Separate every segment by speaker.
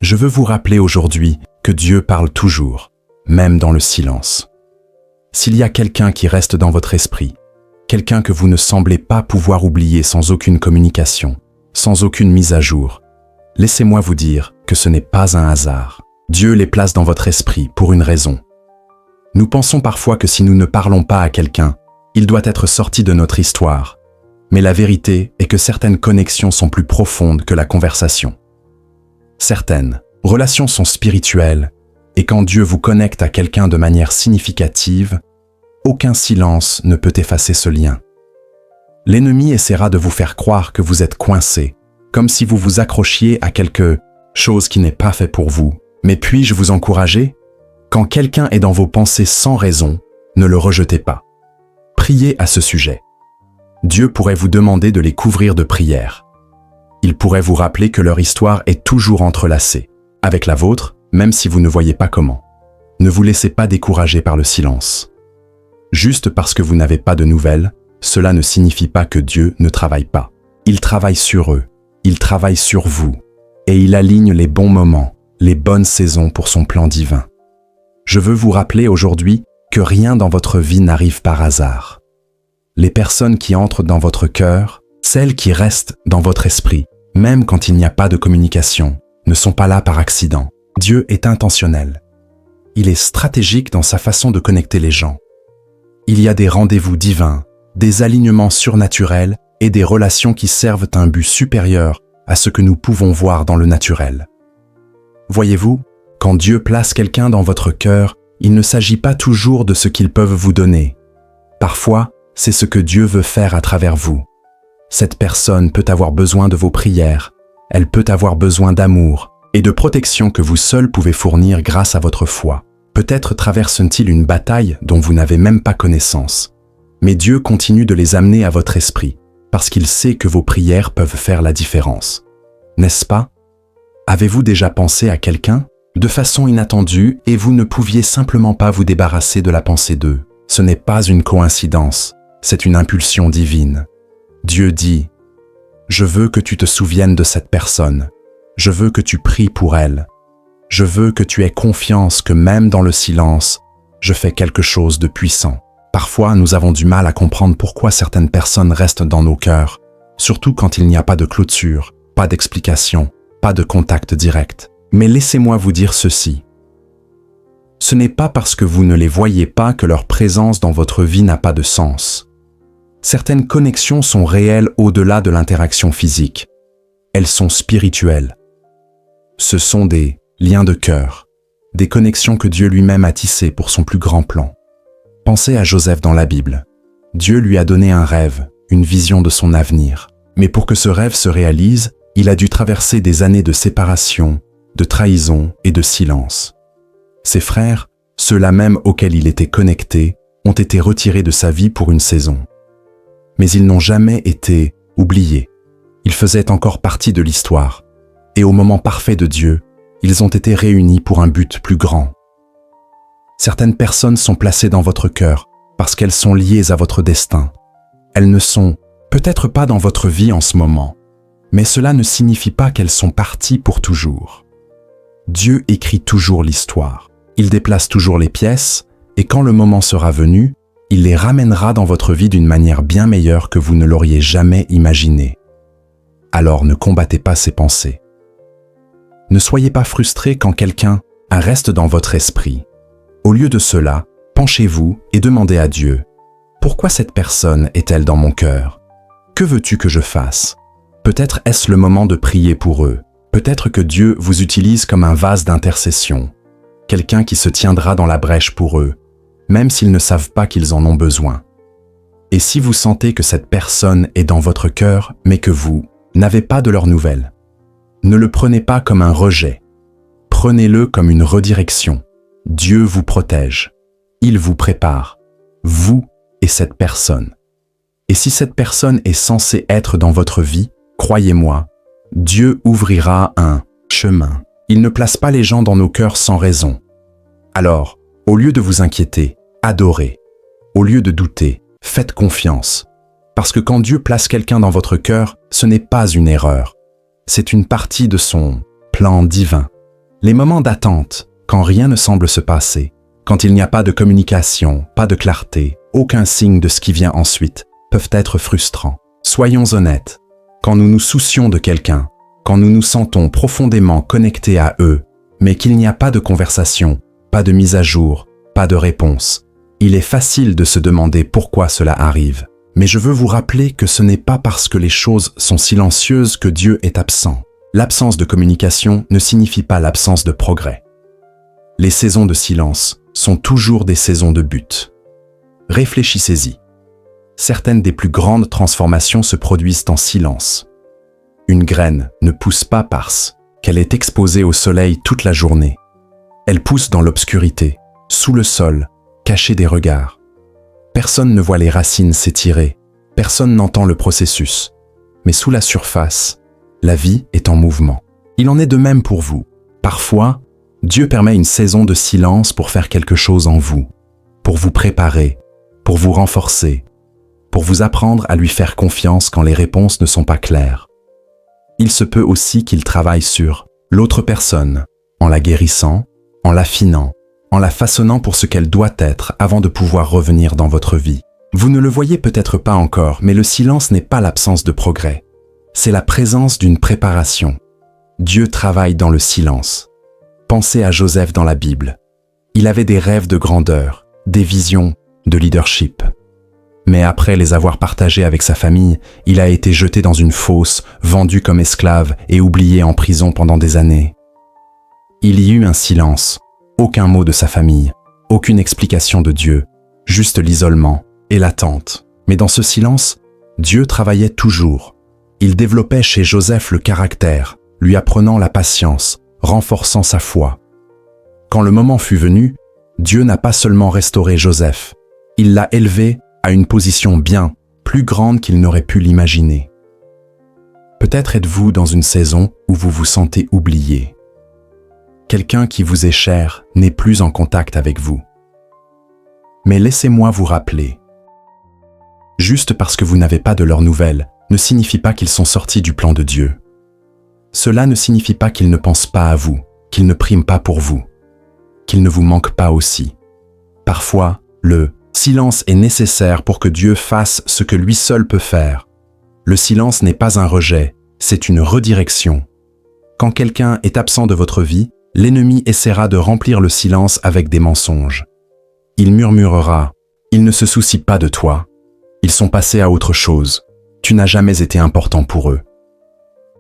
Speaker 1: Je veux vous rappeler aujourd'hui que Dieu parle toujours, même dans le silence. S'il y a quelqu'un qui reste dans votre esprit, quelqu'un que vous ne semblez pas pouvoir oublier sans aucune communication, sans aucune mise à jour, laissez-moi vous dire que ce n'est pas un hasard. Dieu les place dans votre esprit pour une raison. Nous pensons parfois que si nous ne parlons pas à quelqu'un, il doit être sorti de notre histoire. Mais la vérité est que certaines connexions sont plus profondes que la conversation. Certaines relations sont spirituelles, et quand Dieu vous connecte à quelqu'un de manière significative, aucun silence ne peut effacer ce lien. L'ennemi essaiera de vous faire croire que vous êtes coincé, comme si vous vous accrochiez à quelque chose qui n'est pas fait pour vous. Mais puis-je vous encourager? Quand quelqu'un est dans vos pensées sans raison, ne le rejetez pas. Priez à ce sujet. Dieu pourrait vous demander de les couvrir de prières. Il pourrait vous rappeler que leur histoire est toujours entrelacée, avec la vôtre, même si vous ne voyez pas comment. Ne vous laissez pas décourager par le silence. Juste parce que vous n'avez pas de nouvelles, cela ne signifie pas que Dieu ne travaille pas. Il travaille sur eux, il travaille sur vous, et il aligne les bons moments, les bonnes saisons pour son plan divin. Je veux vous rappeler aujourd'hui que rien dans votre vie n'arrive par hasard. Les personnes qui entrent dans votre cœur, celles qui restent dans votre esprit, même quand il n'y a pas de communication, ne sont pas là par accident. Dieu est intentionnel. Il est stratégique dans sa façon de connecter les gens. Il y a des rendez-vous divins, des alignements surnaturels et des relations qui servent un but supérieur à ce que nous pouvons voir dans le naturel. Voyez-vous, quand Dieu place quelqu'un dans votre cœur, il ne s'agit pas toujours de ce qu'ils peuvent vous donner. Parfois, c'est ce que Dieu veut faire à travers vous. Cette personne peut avoir besoin de vos prières, elle peut avoir besoin d'amour et de protection que vous seul pouvez fournir grâce à votre foi. Peut-être traverse-t-il une bataille dont vous n'avez même pas connaissance. Mais Dieu continue de les amener à votre esprit, parce qu'il sait que vos prières peuvent faire la différence. N'est-ce pas? Avez-vous déjà pensé à quelqu'un de façon inattendue et vous ne pouviez simplement pas vous débarrasser de la pensée d'eux? Ce n'est pas une coïncidence, c'est une impulsion divine. Dieu dit, « Je veux que tu te souviennes de cette personne. Je veux que tu pries pour elle. Je veux que tu aies confiance que même dans le silence, je fais quelque chose de puissant. » Parfois, nous avons du mal à comprendre pourquoi certaines personnes restent dans nos cœurs, surtout quand il n'y a pas de clôture, pas d'explication, pas de contact direct. Mais laissez-moi vous dire ceci. Ce n'est pas parce que vous ne les voyez pas que leur présence dans votre vie n'a pas de sens. Certaines connexions sont réelles au-delà de l'interaction physique. Elles sont spirituelles. Ce sont des liens de cœur, des connexions que Dieu lui-même a tissées pour son plus grand plan. Pensez à Joseph dans la Bible. Dieu lui a donné un rêve, une vision de son avenir. Mais pour que ce rêve se réalise, il a dû traverser des années de séparation, de trahison et de silence. Ses frères, ceux-là même auxquels il était connecté, ont été retirés de sa vie pour une saison. Mais ils n'ont jamais été oubliés. Ils faisaient encore partie de l'histoire. Et au moment parfait de Dieu, ils ont été réunis pour un but plus grand. Certaines personnes sont placées dans votre cœur parce qu'elles sont liées à votre destin. Elles ne sont peut-être pas dans votre vie en ce moment, mais cela ne signifie pas qu'elles sont parties pour toujours. Dieu écrit toujours l'histoire. Il déplace toujours les pièces, et quand le moment sera venu, il les ramènera dans votre vie d'une manière bien meilleure que vous ne l'auriez jamais imaginé. Alors ne combattez pas ces pensées. Ne soyez pas frustrés quand quelqu'un reste dans votre esprit. Au lieu de cela, penchez-vous et demandez à Dieu, « Pourquoi cette personne est-elle dans mon cœur? Que veux-tu que je fasse? » Peut-être est-ce le moment de prier pour eux. Peut-être que Dieu vous utilise comme un vase d'intercession, quelqu'un qui se tiendra dans la brèche pour eux, même s'ils ne savent pas qu'ils en ont besoin. Et si vous sentez que cette personne est dans votre cœur, mais que vous n'avez pas de leurs nouvelles, ne le prenez pas comme un rejet. Prenez-le comme une redirection. Dieu vous protège. Il vous prépare. Vous et cette personne. Et si cette personne est censée être dans votre vie, croyez-moi, Dieu ouvrira un chemin. Il ne place pas les gens dans nos cœurs sans raison. Alors, au lieu de vous inquiéter, adorez. Au lieu de douter, faites confiance. Parce que quand Dieu place quelqu'un dans votre cœur, ce n'est pas une erreur. C'est une partie de son plan divin. Les moments d'attente, quand rien ne semble se passer, quand il n'y a pas de communication, pas de clarté, aucun signe de ce qui vient ensuite, peuvent être frustrants. Soyons honnêtes, quand nous nous soucions de quelqu'un, quand nous nous sentons profondément connectés à eux, mais qu'il n'y a pas de conversation, pas de mise à jour, pas de réponse, il est facile de se demander pourquoi cela arrive. Mais je veux vous rappeler que ce n'est pas parce que les choses sont silencieuses que Dieu est absent. L'absence de communication ne signifie pas l'absence de progrès. Les saisons de silence sont toujours des saisons de but. Réfléchissez-y. Certaines des plus grandes transformations se produisent en silence. Une graine ne pousse pas parce qu'elle est exposée au soleil toute la journée. Elle pousse dans l'obscurité, sous le sol, cachée des regards. Personne ne voit les racines s'étirer, personne n'entend le processus. Mais sous la surface, la vie est en mouvement. Il en est de même pour vous. Parfois, Dieu permet une saison de silence pour faire quelque chose en vous, pour vous préparer, pour vous renforcer, pour vous apprendre à lui faire confiance quand les réponses ne sont pas claires. Il se peut aussi qu'il travaille sur l'autre personne, en la guérissant, en l'affinant, en la façonnant pour ce qu'elle doit être avant de pouvoir revenir dans votre vie. Vous ne le voyez peut-être pas encore, mais le silence n'est pas l'absence de progrès. C'est la présence d'une préparation. Dieu travaille dans le silence. Pensez à Joseph dans la Bible. Il avait des rêves de grandeur, des visions, de leadership. Mais après les avoir partagés avec sa famille, il a été jeté dans une fosse, vendu comme esclave et oublié en prison pendant des années. Il y eut un silence, aucun mot de sa famille, aucune explication de Dieu, juste l'isolement et l'attente. Mais dans ce silence, Dieu travaillait toujours. Il développait chez Joseph le caractère, lui apprenant la patience, renforçant sa foi. Quand le moment fut venu, Dieu n'a pas seulement restauré Joseph, il l'a élevé à une position bien plus grande qu'il n'aurait pu l'imaginer. Peut-être êtes-vous dans une saison où vous vous sentez oublié. Quelqu'un qui vous est cher n'est plus en contact avec vous. Mais laissez-moi vous rappeler, juste parce que vous n'avez pas de leurs nouvelles ne signifie pas qu'ils sont sortis du plan de Dieu. Cela ne signifie pas qu'ils ne pensent pas à vous, qu'ils ne priment pas pour vous, qu'ils ne vous manquent pas aussi. Parfois, le silence est nécessaire pour que Dieu fasse ce que lui seul peut faire. Le silence n'est pas un rejet, c'est une redirection. Quand quelqu'un est absent de votre vie, l'ennemi essaiera de remplir le silence avec des mensonges. Il murmurera « Ils ne se soucient pas de toi. Ils sont passés à autre chose. Tu n'as jamais été important pour eux. »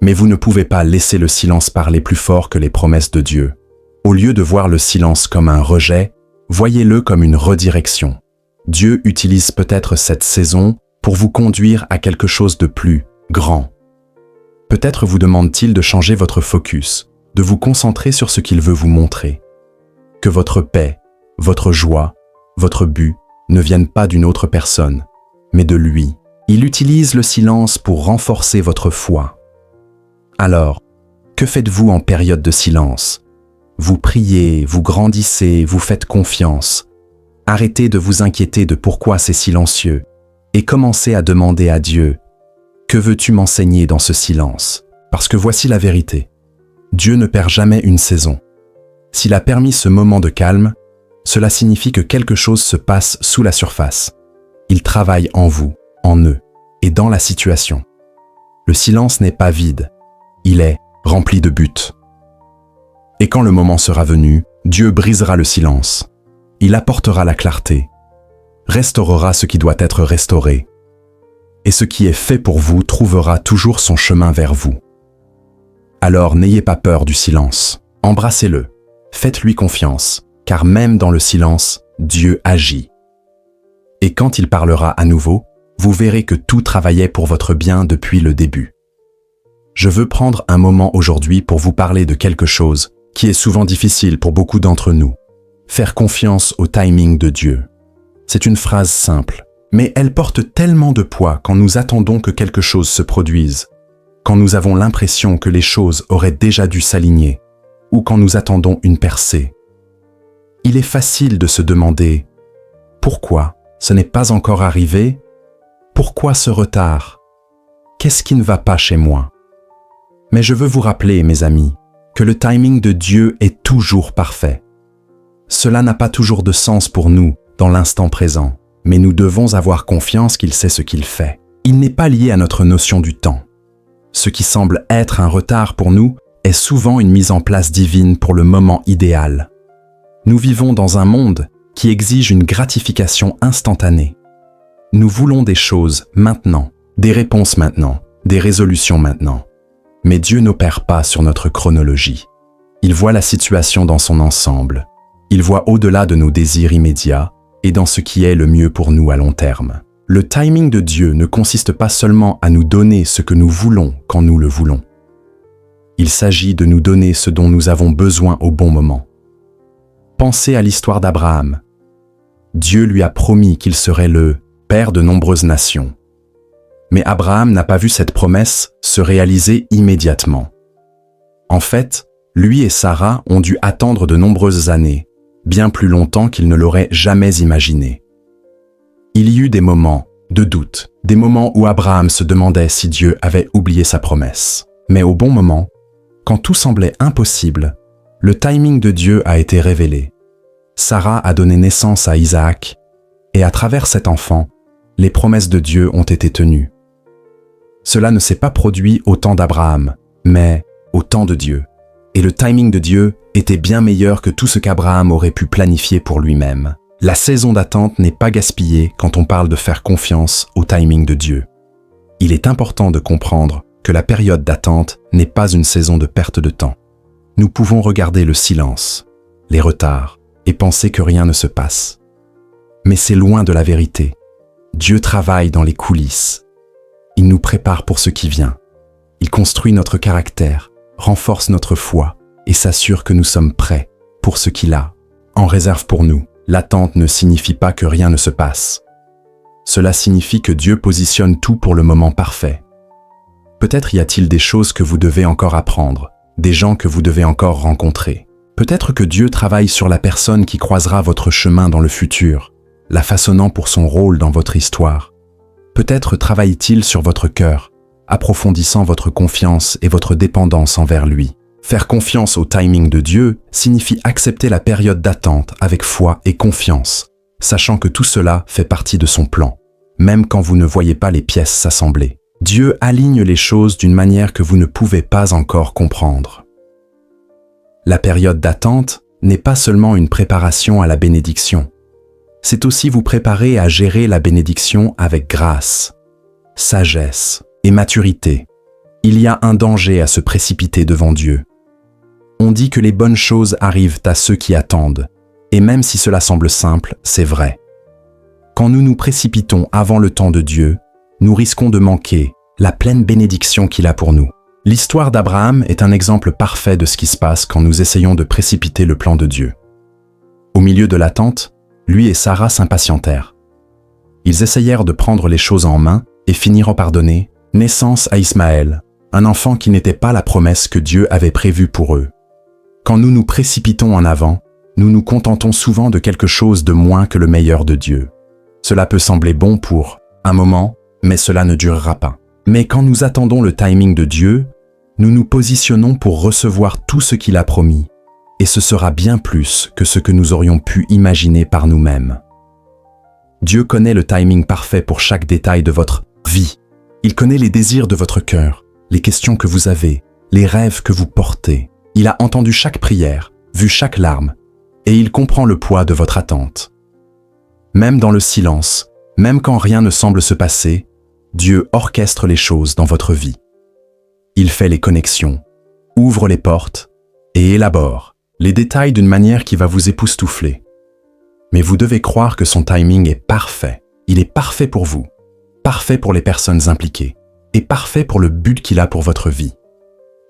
Speaker 1: Mais vous ne pouvez pas laisser le silence parler plus fort que les promesses de Dieu. Au lieu de voir le silence comme un rejet, voyez-le comme une redirection. Dieu utilise peut-être cette saison pour vous conduire à quelque chose de plus grand. Peut-être vous demande-t-il de changer votre focus, de vous concentrer sur ce qu'il veut vous montrer. Que votre paix, votre joie, votre but ne viennent pas d'une autre personne, mais de lui. Il utilise le silence pour renforcer votre foi. Alors, que faites-vous en période de silence? Vous priez, vous grandissez, vous faites confiance. Arrêtez de vous inquiéter de pourquoi c'est silencieux et commencez à demander à Dieu « Que veux-tu m'enseigner dans ce silence ?» Parce que voici la vérité. Dieu ne perd jamais une saison. S'il a permis ce moment de calme, cela signifie que quelque chose se passe sous la surface. Il travaille en vous, en eux et dans la situation. Le silence n'est pas vide, il est rempli de buts. Et quand le moment sera venu, Dieu brisera le silence. Il apportera la clarté, restaurera ce qui doit être restauré, et ce qui est fait pour vous trouvera toujours son chemin vers vous. Alors n'ayez pas peur du silence, embrassez-le, faites-lui confiance, car même dans le silence, Dieu agit. Et quand il parlera à nouveau, vous verrez que tout travaillait pour votre bien depuis le début. Je veux prendre un moment aujourd'hui pour vous parler de quelque chose qui est souvent difficile pour beaucoup d'entre nous. Faire confiance au timing de Dieu. C'est une phrase simple, mais elle porte tellement de poids quand nous attendons que quelque chose se produise, quand nous avons l'impression que les choses auraient déjà dû s'aligner, ou quand nous attendons une percée. Il est facile de se demander « Pourquoi ce n'est pas encore arrivé? Pourquoi ce retard? Qu'est-ce qui ne va pas chez moi ?» Mais je veux vous rappeler, mes amis, que le timing de Dieu est toujours parfait. Cela n'a pas toujours de sens pour nous dans l'instant présent, mais nous devons avoir confiance qu'il sait ce qu'il fait. Il n'est pas lié à notre notion du temps. Ce qui semble être un retard pour nous est souvent une mise en place divine pour le moment idéal. Nous vivons dans un monde qui exige une gratification instantanée. Nous voulons des choses maintenant, des réponses maintenant, des résolutions maintenant. Mais Dieu n'opère pas sur notre chronologie. Il voit la situation dans son ensemble. Il voit au-delà de nos désirs immédiats et dans ce qui est le mieux pour nous à long terme. Le timing de Dieu ne consiste pas seulement à nous donner ce que nous voulons quand nous le voulons. Il s'agit de nous donner ce dont nous avons besoin au bon moment. Pensez à l'histoire d'Abraham. Dieu lui a promis qu'il serait le père de nombreuses nations. Mais Abraham n'a pas vu cette promesse se réaliser immédiatement. En fait, lui et Sarah ont dû attendre de nombreuses années, bien plus longtemps qu'ils ne l'auraient jamais imaginé. Il y eut des moments de doute, des moments où Abraham se demandait si Dieu avait oublié sa promesse. Mais au bon moment, quand tout semblait impossible, le timing de Dieu a été révélé. Sarah a donné naissance à Isaac, et à travers cet enfant, les promesses de Dieu ont été tenues. Cela ne s'est pas produit au temps d'Abraham, mais au temps de Dieu. Et le timing de Dieu était bien meilleur que tout ce qu'Abraham aurait pu planifier pour lui-même. La saison d'attente n'est pas gaspillée quand on parle de faire confiance au timing de Dieu. Il est important de comprendre que la période d'attente n'est pas une saison de perte de temps. Nous pouvons regarder le silence, les retards, et penser que rien ne se passe. Mais c'est loin de la vérité. Dieu travaille dans les coulisses. Il nous prépare pour ce qui vient. Il construit notre caractère, renforce notre foi et s'assure que nous sommes prêts pour ce qu'il a en réserve pour nous. L'attente ne signifie pas que rien ne se passe. Cela signifie que Dieu positionne tout pour le moment parfait. Peut-être y a-t-il des choses que vous devez encore apprendre, des gens que vous devez encore rencontrer. Peut-être que Dieu travaille sur la personne qui croisera votre chemin dans le futur, la façonnant pour son rôle dans votre histoire. Peut-être travaille-t-il sur votre cœur, approfondissant votre confiance et votre dépendance envers lui. Faire confiance au timing de Dieu signifie accepter la période d'attente avec foi et confiance, sachant que tout cela fait partie de son plan, même quand vous ne voyez pas les pièces s'assembler. Dieu aligne les choses d'une manière que vous ne pouvez pas encore comprendre. La période d'attente n'est pas seulement une préparation à la bénédiction. C'est aussi vous préparer à gérer la bénédiction avec grâce, sagesse et maturité. Il y a un danger à se précipiter devant Dieu. On dit que les bonnes choses arrivent à ceux qui attendent, et même si cela semble simple, c'est vrai. Quand nous nous précipitons avant le temps de Dieu, nous risquons de manquer la pleine bénédiction qu'il a pour nous. L'histoire d'Abraham est un exemple parfait de ce qui se passe quand nous essayons de précipiter le plan de Dieu. Au milieu de l'attente, lui et Sarah s'impatientèrent. Ils essayèrent de prendre les choses en main et finirent par donner naissance à Ismaël, un enfant qui n'était pas la promesse que Dieu avait prévue pour eux. Quand nous nous précipitons en avant, nous nous contentons souvent de quelque chose de moins que le meilleur de Dieu. Cela peut sembler bon pour un moment, mais cela ne durera pas. Mais quand nous attendons le timing de Dieu, nous nous positionnons pour recevoir tout ce qu'il a promis, et ce sera bien plus que ce que nous aurions pu imaginer par nous-mêmes. Dieu connaît le timing parfait pour chaque détail de votre vie. Il connaît les désirs de votre cœur, les questions que vous avez, les rêves que vous portez. Il a entendu chaque prière, vu chaque larme, et il comprend le poids de votre attente. Même dans le silence, même quand rien ne semble se passer, Dieu orchestre les choses dans votre vie. Il fait les connexions, ouvre les portes et élabore les détails d'une manière qui va vous époustoufler. Mais vous devez croire que son timing est parfait. Il est parfait pour vous, parfait pour les personnes impliquées et parfait pour le but qu'il a pour votre vie.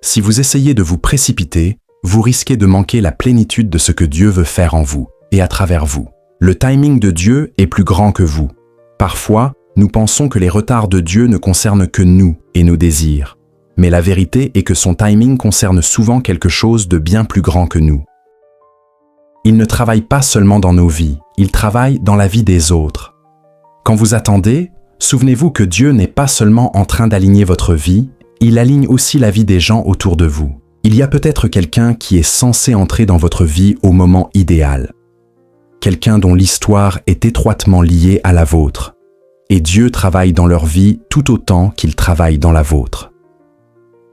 Speaker 1: Si vous essayez de vous précipiter, vous risquez de manquer la plénitude de ce que Dieu veut faire en vous et à travers vous. Le timing de Dieu est plus grand que vous. Parfois, nous pensons que les retards de Dieu ne concernent que nous et nos désirs. Mais la vérité est que son timing concerne souvent quelque chose de bien plus grand que nous. Il ne travaille pas seulement dans nos vies, il travaille dans la vie des autres. Quand vous attendez, souvenez-vous que Dieu n'est pas seulement en train d'aligner votre vie, il aligne aussi la vie des gens autour de vous. Il y a peut-être quelqu'un qui est censé entrer dans votre vie au moment idéal. Quelqu'un dont l'histoire est étroitement liée à la vôtre. Et Dieu travaille dans leur vie tout autant qu'il travaille dans la vôtre.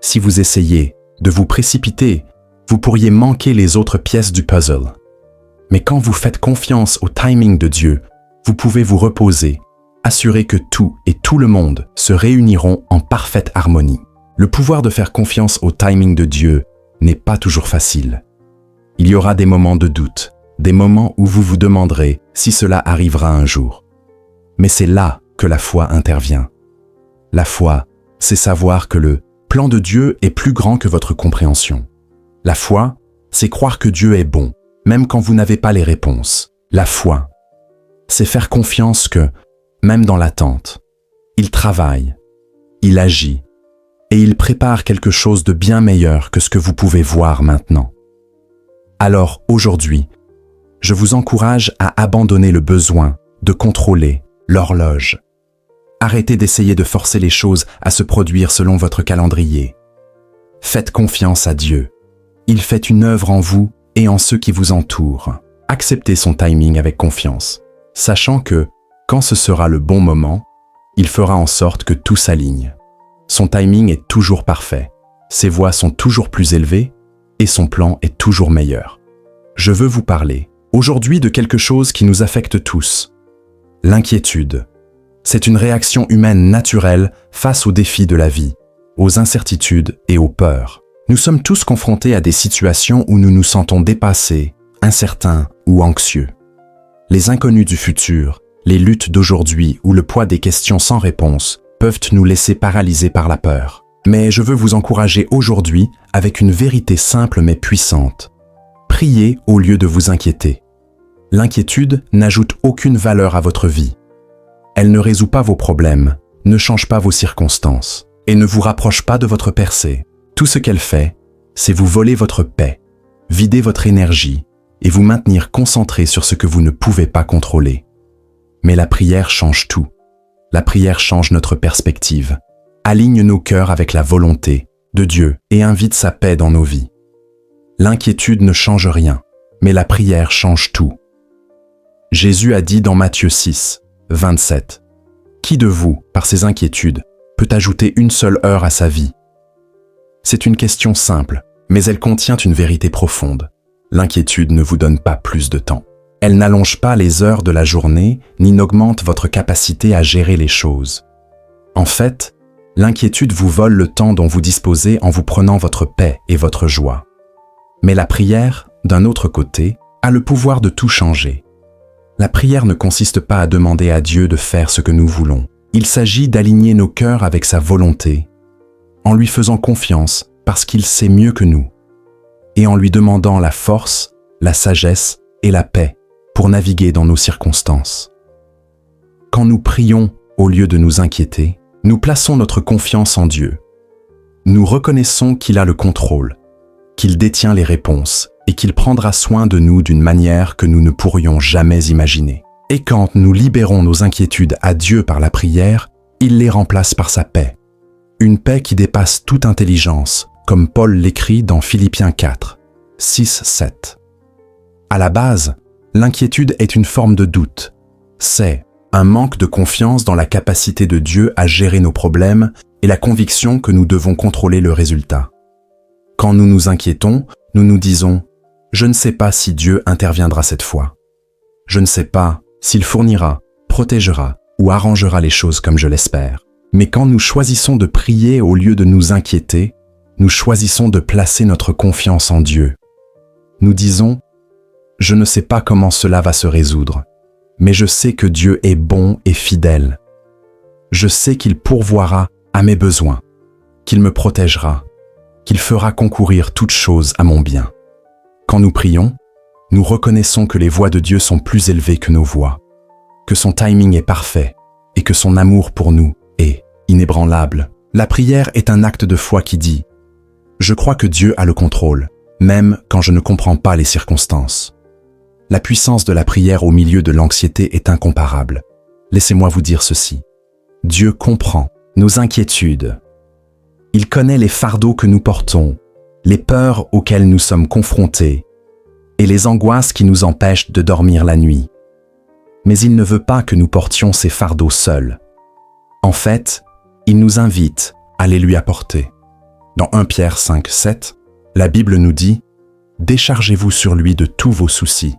Speaker 1: Si vous essayez de vous précipiter, vous pourriez manquer les autres pièces du puzzle. Mais quand vous faites confiance au timing de Dieu, vous pouvez vous reposer, assurer que tout et tout le monde se réuniront en parfaite harmonie. Le pouvoir de faire confiance au timing de Dieu n'est pas toujours facile. Il y aura des moments de doute, des moments où vous vous demanderez si cela arrivera un jour. Mais c'est là que la foi intervient. La foi, c'est savoir que le plan de Dieu est plus grand que votre compréhension. La foi, c'est croire que Dieu est bon, même quand vous n'avez pas les réponses. La foi, c'est faire confiance que, même dans l'attente, il travaille, il agit, et il prépare quelque chose de bien meilleur que ce que vous pouvez voir maintenant. Alors, aujourd'hui, je vous encourage à abandonner le besoin de contrôler l'horloge. Arrêtez d'essayer de forcer les choses à se produire selon votre calendrier. Faites confiance à Dieu. Il fait une œuvre en vous et en ceux qui vous entourent. Acceptez son timing avec confiance, sachant que, quand ce sera le bon moment, il fera en sorte que tout s'aligne. Son timing est toujours parfait, ses voies sont toujours plus élevées et son plan est toujours meilleur. Je veux vous parler aujourd'hui de quelque chose qui nous affecte tous. L'inquiétude. C'est une réaction humaine naturelle face aux défis de la vie, aux incertitudes et aux peurs. Nous sommes tous confrontés à des situations où nous nous sentons dépassés, incertains ou anxieux. Les inconnus du futur, les luttes d'aujourd'hui ou le poids des questions sans réponse peuvent nous laisser paralysés par la peur. Mais je veux vous encourager aujourd'hui avec une vérité simple mais puissante. Priez au lieu de vous inquiéter. L'inquiétude n'ajoute aucune valeur à votre vie. Elle ne résout pas vos problèmes, ne change pas vos circonstances et ne vous rapproche pas de votre percée. Tout ce qu'elle fait, c'est vous voler votre paix, vider votre énergie et vous maintenir concentré sur ce que vous ne pouvez pas contrôler. Mais la prière change tout. La prière change notre perspective, aligne nos cœurs avec la volonté de Dieu et invite sa paix dans nos vies. L'inquiétude ne change rien, mais la prière change tout. Jésus a dit dans Matthieu 6, 27, « Qui de vous, par ses inquiétudes, peut ajouter une seule heure à sa vie ?» C'est une question simple, mais elle contient une vérité profonde. L'inquiétude ne vous donne pas plus de temps. Elle n'allonge pas les heures de la journée, ni n'augmente votre capacité à gérer les choses. En fait, l'inquiétude vous vole le temps dont vous disposez en vous prenant votre paix et votre joie. Mais la prière, d'un autre côté, a le pouvoir de tout changer. La prière ne consiste pas à demander à Dieu de faire ce que nous voulons. Il s'agit d'aligner nos cœurs avec sa volonté, en lui faisant confiance parce qu'il sait mieux que nous, et en lui demandant la force, la sagesse et la paix pour naviguer dans nos circonstances. Quand nous prions au lieu de nous inquiéter, nous plaçons notre confiance en Dieu. Nous reconnaissons qu'il a le contrôle, qu'il détient les réponses et qu'il prendra soin de nous d'une manière que nous ne pourrions jamais imaginer. Et quand nous libérons nos inquiétudes à Dieu par la prière, il les remplace par sa paix. Une paix qui dépasse toute intelligence, comme Paul l'écrit dans Philippiens 4, 6-7. À la base, l'inquiétude est une forme de doute. C'est un manque de confiance dans la capacité de Dieu à gérer nos problèmes et la conviction que nous devons contrôler le résultat. Quand nous nous inquiétons, nous nous disons « Je ne sais pas si Dieu interviendra cette fois. Je ne sais pas s'il fournira, protégera ou arrangera les choses comme je l'espère. » Mais quand nous choisissons de prier au lieu de nous inquiéter, nous choisissons de placer notre confiance en Dieu. Nous disons « Je ne sais pas comment cela va se résoudre, mais je sais que Dieu est bon et fidèle. Je sais qu'il pourvoira à mes besoins, qu'il me protégera, qu'il fera concourir toutes choses à mon bien. » Quand nous prions, nous reconnaissons que les voies de Dieu sont plus élevées que nos voies, que son timing est parfait et que son amour pour nous est inébranlable. La prière est un acte de foi qui dit « Je crois que Dieu a le contrôle, même quand je ne comprends pas les circonstances. » La puissance de la prière au milieu de l'anxiété est incomparable. Laissez-moi vous dire ceci. Dieu comprend nos inquiétudes. Il connaît les fardeaux que nous portons, les peurs auxquelles nous sommes confrontés et les angoisses qui nous empêchent de dormir la nuit. Mais il ne veut pas que nous portions ces fardeaux seuls. En fait, il nous invite à les lui apporter. Dans 1 Pierre 5, 7, la Bible nous dit « Déchargez-vous sur lui de tous vos soucis,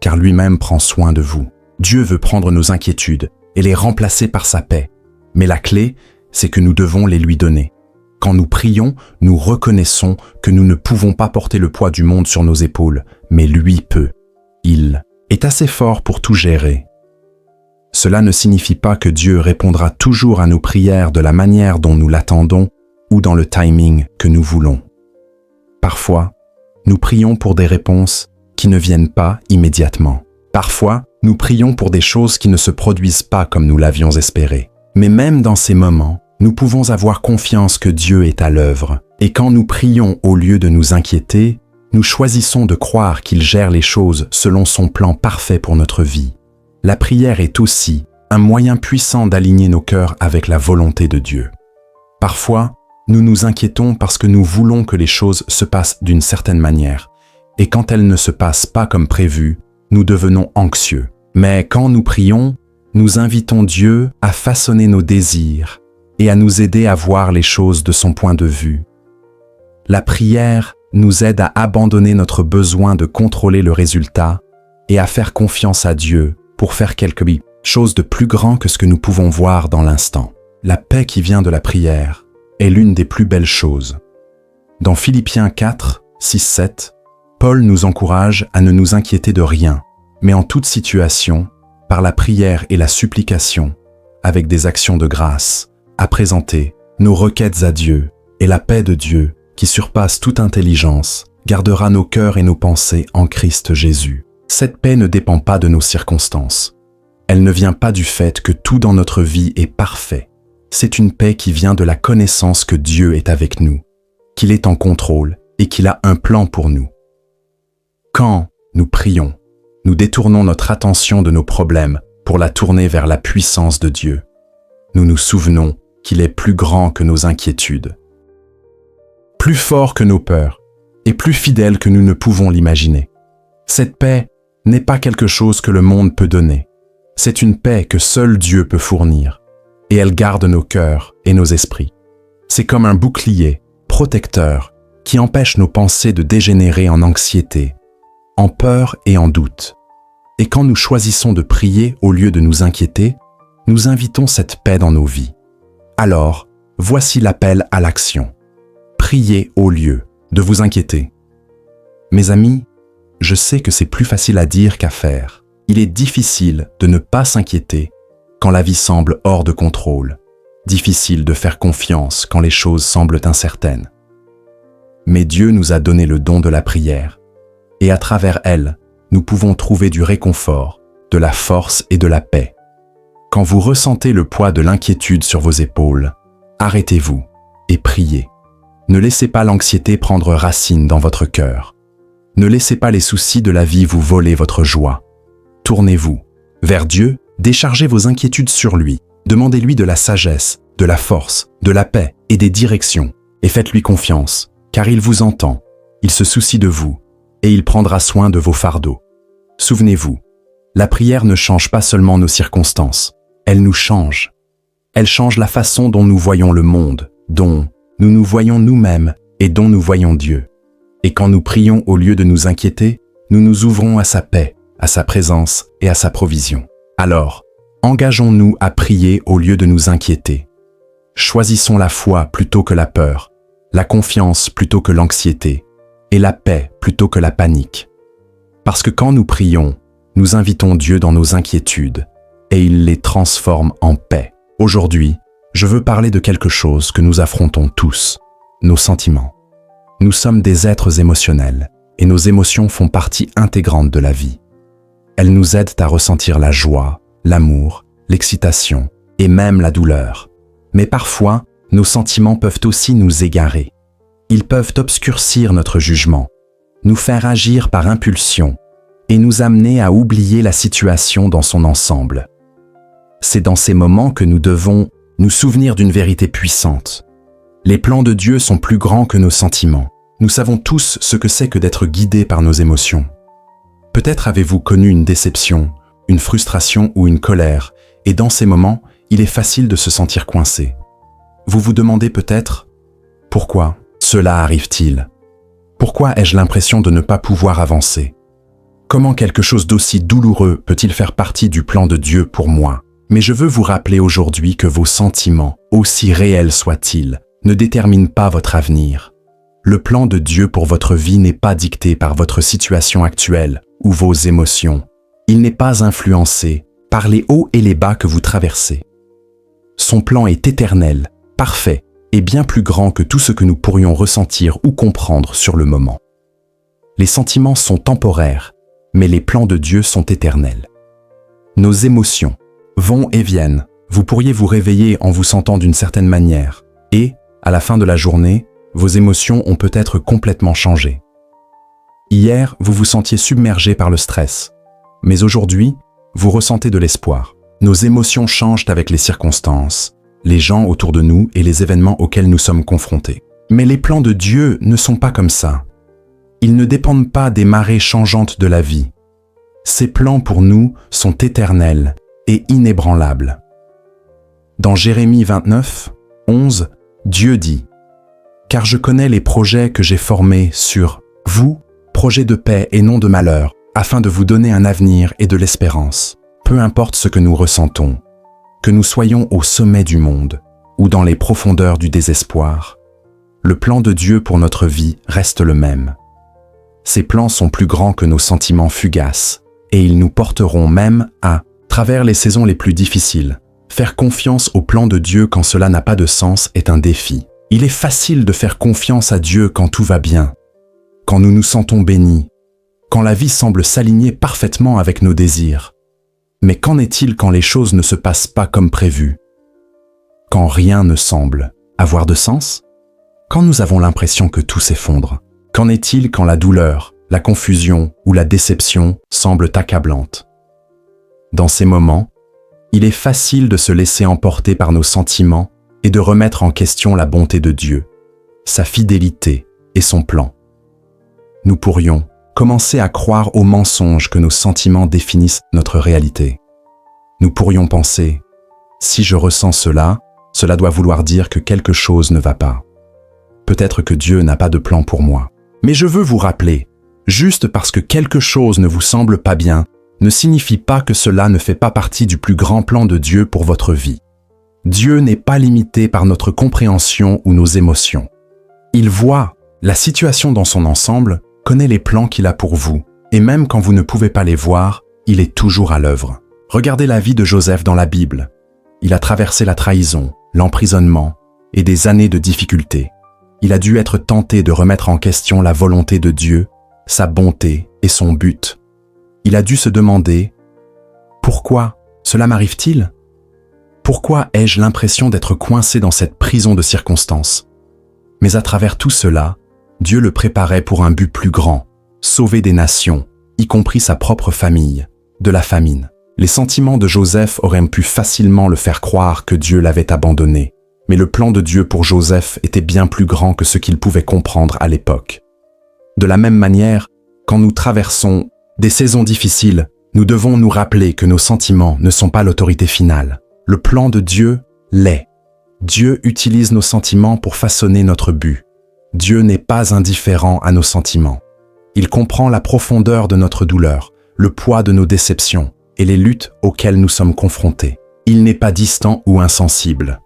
Speaker 1: car lui-même prend soin de vous. » Dieu veut prendre nos inquiétudes et les remplacer par sa paix. Mais la clé, c'est que nous devons les lui donner. Quand nous prions, nous reconnaissons que nous ne pouvons pas porter le poids du monde sur nos épaules, mais lui peut. Il est assez fort pour tout gérer. Cela ne signifie pas que Dieu répondra toujours à nos prières de la manière dont nous l'attendons ou dans le timing que nous voulons. Parfois, nous prions pour des réponses qui ne viennent pas immédiatement. Parfois, nous prions pour des choses qui ne se produisent pas comme nous l'avions espéré. Mais même dans ces moments, nous pouvons avoir confiance que Dieu est à l'œuvre. Et quand nous prions au lieu de nous inquiéter, nous choisissons de croire qu'il gère les choses selon son plan parfait pour notre vie. La prière est aussi un moyen puissant d'aligner nos cœurs avec la volonté de Dieu. Parfois, nous nous inquiétons parce que nous voulons que les choses se passent d'une certaine manière. Et quand elles ne se passent pas comme prévu, nous devenons anxieux. Mais quand nous prions, nous invitons Dieu à façonner nos désirs et à nous aider à voir les choses de son point de vue. La prière nous aide à abandonner notre besoin de contrôler le résultat et à faire confiance à Dieu pour faire quelque chose de plus grand que ce que nous pouvons voir dans l'instant. La paix qui vient de la prière est l'une des plus belles choses. Dans Philippiens 4, 6, 7, Paul nous encourage à ne nous inquiéter de rien, mais en toute situation, par la prière et la supplication, avec des actions de grâce, à présenter nos requêtes à Dieu, et la paix de Dieu, qui surpasse toute intelligence, gardera nos cœurs et nos pensées en Christ Jésus. Cette paix ne dépend pas de nos circonstances. Elle ne vient pas du fait que tout dans notre vie est parfait. C'est une paix qui vient de la connaissance que Dieu est avec nous, qu'il est en contrôle et qu'il a un plan pour nous. Quand nous prions, nous détournons notre attention de nos problèmes pour la tourner vers la puissance de Dieu. Nous nous souvenons qu'il est plus grand que nos inquiétudes, plus fort que nos peurs et plus fidèle que nous ne pouvons l'imaginer. Cette paix n'est pas quelque chose que le monde peut donner. C'est une paix que seul Dieu peut fournir, et elle garde nos cœurs et nos esprits. C'est comme un bouclier protecteur qui empêche nos pensées de dégénérer en anxiété, en peur et en doute. Et quand nous choisissons de prier au lieu de nous inquiéter, nous invitons cette paix dans nos vies. Alors, voici l'appel à l'action. Priez au lieu de vous inquiéter. Mes amis, je sais que c'est plus facile à dire qu'à faire. Il est difficile de ne pas s'inquiéter quand la vie semble hors de contrôle. Difficile de faire confiance quand les choses semblent incertaines. Mais Dieu nous a donné le don de la prière, et à travers elle, nous pouvons trouver du réconfort, de la force et de la paix. Quand vous ressentez le poids de l'inquiétude sur vos épaules, arrêtez-vous et priez. Ne laissez pas l'anxiété prendre racine dans votre cœur. Ne laissez pas les soucis de la vie vous voler votre joie. Tournez-vous vers Dieu, déchargez vos inquiétudes sur lui, demandez-lui de la sagesse, de la force, de la paix et des directions, et faites-lui confiance, car il vous entend, il se soucie de vous, et il prendra soin de vos fardeaux. Souvenez-vous, la prière ne change pas seulement nos circonstances, elle nous change. Elle change la façon dont nous voyons le monde, dont nous nous voyons nous-mêmes et dont nous voyons Dieu. Et quand nous prions au lieu de nous inquiéter, nous nous ouvrons à sa paix, à sa présence et à sa provision. Alors, engageons-nous à prier au lieu de nous inquiéter. Choisissons la foi plutôt que la peur, la confiance plutôt que l'anxiété, et la paix plutôt que la panique. Parce que quand nous prions, nous invitons Dieu dans nos inquiétudes, et il les transforme en paix. Aujourd'hui, je veux parler de quelque chose que nous affrontons tous, nos sentiments. Nous sommes des êtres émotionnels, et nos émotions font partie intégrante de la vie. Elles nous aident à ressentir la joie, l'amour, l'excitation, et même la douleur. Mais parfois, nos sentiments peuvent aussi nous égarer. Ils peuvent obscurcir notre jugement, nous faire agir par impulsion, et nous amener à oublier la situation dans son ensemble. C'est dans ces moments que nous devons nous souvenir d'une vérité puissante. Les plans de Dieu sont plus grands que nos sentiments. Nous savons tous ce que c'est que d'être guidés par nos émotions. Peut-être avez-vous connu une déception, une frustration ou une colère, et dans ces moments, il est facile de se sentir coincé. Vous vous demandez peut-être « Pourquoi cela arrive-t-il ? Pourquoi ai-je l'impression de ne pas pouvoir avancer ? Comment quelque chose d'aussi douloureux peut-il faire partie du plan de Dieu pour moi ? » Mais je veux vous rappeler aujourd'hui que vos sentiments, aussi réels soient-ils, ne déterminent pas votre avenir. Le plan de Dieu pour votre vie n'est pas dicté par votre situation actuelle ou vos émotions. Il n'est pas influencé par les hauts et les bas que vous traversez. Son plan est éternel, parfait et bien plus grand que tout ce que nous pourrions ressentir ou comprendre sur le moment. Les sentiments sont temporaires, mais les plans de Dieu sont éternels. Nos émotions vont et viennent. Vous pourriez vous réveiller en vous sentant d'une certaine manière et, à la fin de la journée, vos émotions ont peut-être complètement changé. Hier, vous vous sentiez submergé par le stress, mais aujourd'hui, vous ressentez de l'espoir. Nos émotions changent avec les circonstances, les gens autour de nous et les événements auxquels nous sommes confrontés. Mais les plans de Dieu ne sont pas comme ça. Ils ne dépendent pas des marées changeantes de la vie. Ses plans pour nous sont éternels et inébranlables. Dans Jérémie 29, 11, Dieu dit « Car je connais les projets que j'ai formés sur vous, projets de paix et non de malheur, afin de vous donner un avenir et de l'espérance. Peu importe ce que nous ressentons, que nous soyons au sommet du monde ou dans les profondeurs du désespoir, le plan de Dieu pour notre vie reste le même. Ces plans sont plus grands que nos sentiments fugaces et ils nous porteront même à travers les saisons les plus difficiles. Faire confiance au plan de Dieu quand cela n'a pas de sens est un défi. Il est facile de faire confiance à Dieu quand tout va bien, quand nous nous sentons bénis, quand la vie semble s'aligner parfaitement avec nos désirs. Mais qu'en est-il quand les choses ne se passent pas comme prévu? Quand rien ne semble avoir de sens? Quand nous avons l'impression que tout s'effondre? Qu'en est-il quand la douleur, la confusion ou la déception semblent accablantes? Dans ces moments, il est facile de se laisser emporter par nos sentiments et de remettre en question la bonté de Dieu, sa fidélité et son plan. Nous pourrions commencer à croire aux mensonges que nos sentiments définissent notre réalité. Nous pourrions penser « Si je ressens cela, cela doit vouloir dire que quelque chose ne va pas. Peut-être que Dieu n'a pas de plan pour moi. » Mais je veux vous rappeler, juste parce que quelque chose ne vous semble pas bien, ne signifie pas que cela ne fait pas partie du plus grand plan de Dieu pour votre vie. Dieu n'est pas limité par notre compréhension ou nos émotions. Il voit la situation dans son ensemble, connaît les plans qu'il a pour vous, et même quand vous ne pouvez pas les voir, il est toujours à l'œuvre. Regardez la vie de Joseph dans la Bible. Il a traversé la trahison, l'emprisonnement et des années de difficultés. Il a dû être tenté de remettre en question la volonté de Dieu, sa bonté et son but. Il a dû se demander « Pourquoi cela m'arrive-t-il ? Pourquoi ai-je l'impression d'être coincé dans cette prison de circonstances ?» Mais à travers tout cela, Dieu le préparait pour un but plus grand, sauver des nations, y compris sa propre famille, de la famine. Les sentiments de Joseph auraient pu facilement le faire croire que Dieu l'avait abandonné, mais le plan de Dieu pour Joseph était bien plus grand que ce qu'il pouvait comprendre à l'époque. De la même manière, quand nous traversons des saisons difficiles, nous devons nous rappeler que nos sentiments ne sont pas l'autorité finale. Le plan de Dieu l'est. Dieu utilise nos sentiments pour façonner notre but. Dieu n'est pas indifférent à nos sentiments. Il comprend la profondeur de notre douleur, le poids de nos déceptions et les luttes auxquelles nous sommes confrontés. Il n'est pas distant ou insensible.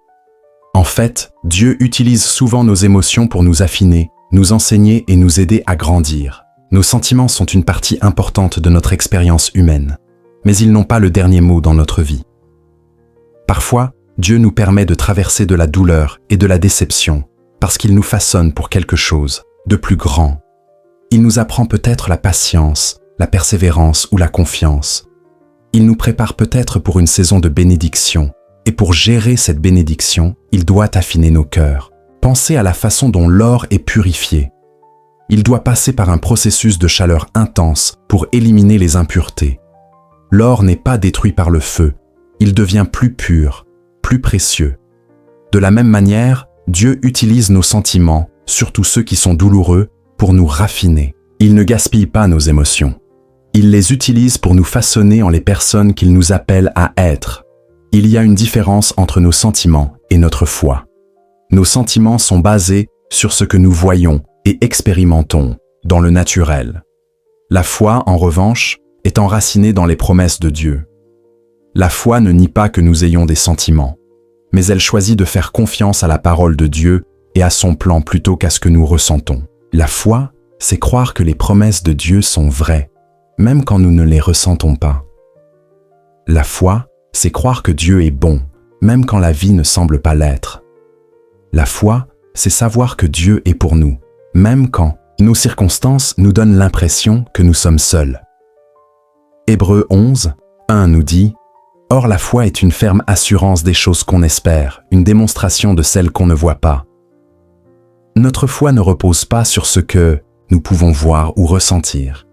Speaker 1: En fait, Dieu utilise souvent nos émotions pour nous affiner, nous enseigner et nous aider à grandir. Nos sentiments sont une partie importante de notre expérience humaine, mais ils n'ont pas le dernier mot dans notre vie. Parfois, Dieu nous permet de traverser de la douleur et de la déception parce qu'il nous façonne pour quelque chose de plus grand. Il nous apprend peut-être la patience, la persévérance ou la confiance. Il nous prépare peut-être pour une saison de bénédiction, et pour gérer cette bénédiction, il doit affiner nos cœurs. Pensez à la façon dont l'or est purifié. Il doit passer par un processus de chaleur intense pour éliminer les impuretés. L'or n'est pas détruit par le feu, il devient plus pur, plus précieux. De la même manière, Dieu utilise nos sentiments, surtout ceux qui sont douloureux, pour nous raffiner. Il ne gaspille pas nos émotions. Il les utilise pour nous façonner en les personnes qu'il nous appelle à être. Il y a une différence entre nos sentiments et notre foi. Nos sentiments sont basés sur ce que nous voyons et expérimentons dans le naturel. La foi, en revanche, est enracinée dans les promesses de Dieu. La foi ne nie pas que nous ayons des sentiments, mais elle choisit de faire confiance à la parole de Dieu et à son plan plutôt qu'à ce que nous ressentons. La foi, c'est croire que les promesses de Dieu sont vraies, même quand nous ne les ressentons pas. La foi, c'est croire que Dieu est bon, même quand la vie ne semble pas l'être. La foi, c'est savoir que Dieu est pour nous, même quand nos circonstances nous donnent l'impression que nous sommes seuls. Hébreux 11, 1 nous dit « Or la foi est une ferme assurance des choses qu'on espère, une démonstration de celles qu'on ne voit pas. » Notre foi ne repose pas sur ce que nous pouvons voir ou ressentir.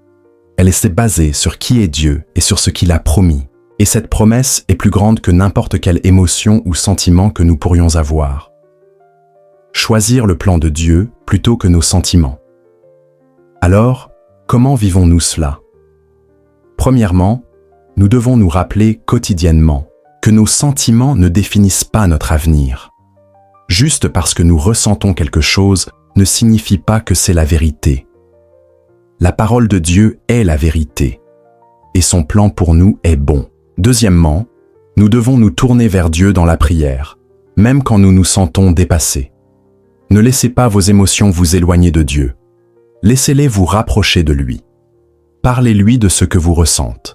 Speaker 1: Elle est basée sur qui est Dieu et sur ce qu'il a promis. Et cette promesse est plus grande que n'importe quelle émotion ou sentiment que nous pourrions avoir. Choisir le plan de Dieu plutôt que nos sentiments. Alors, comment vivons-nous cela? Premièrement, nous devons nous rappeler quotidiennement que nos sentiments ne définissent pas notre avenir. Juste parce que nous ressentons quelque chose ne signifie pas que c'est la vérité. La parole de Dieu est la vérité, et son plan pour nous est bon. Deuxièmement, nous devons nous tourner vers Dieu dans la prière, même quand nous nous sentons dépassés. Ne laissez pas vos émotions vous éloigner de Dieu. Laissez-les vous rapprocher de lui. Parlez-lui de ce que vous ressentez.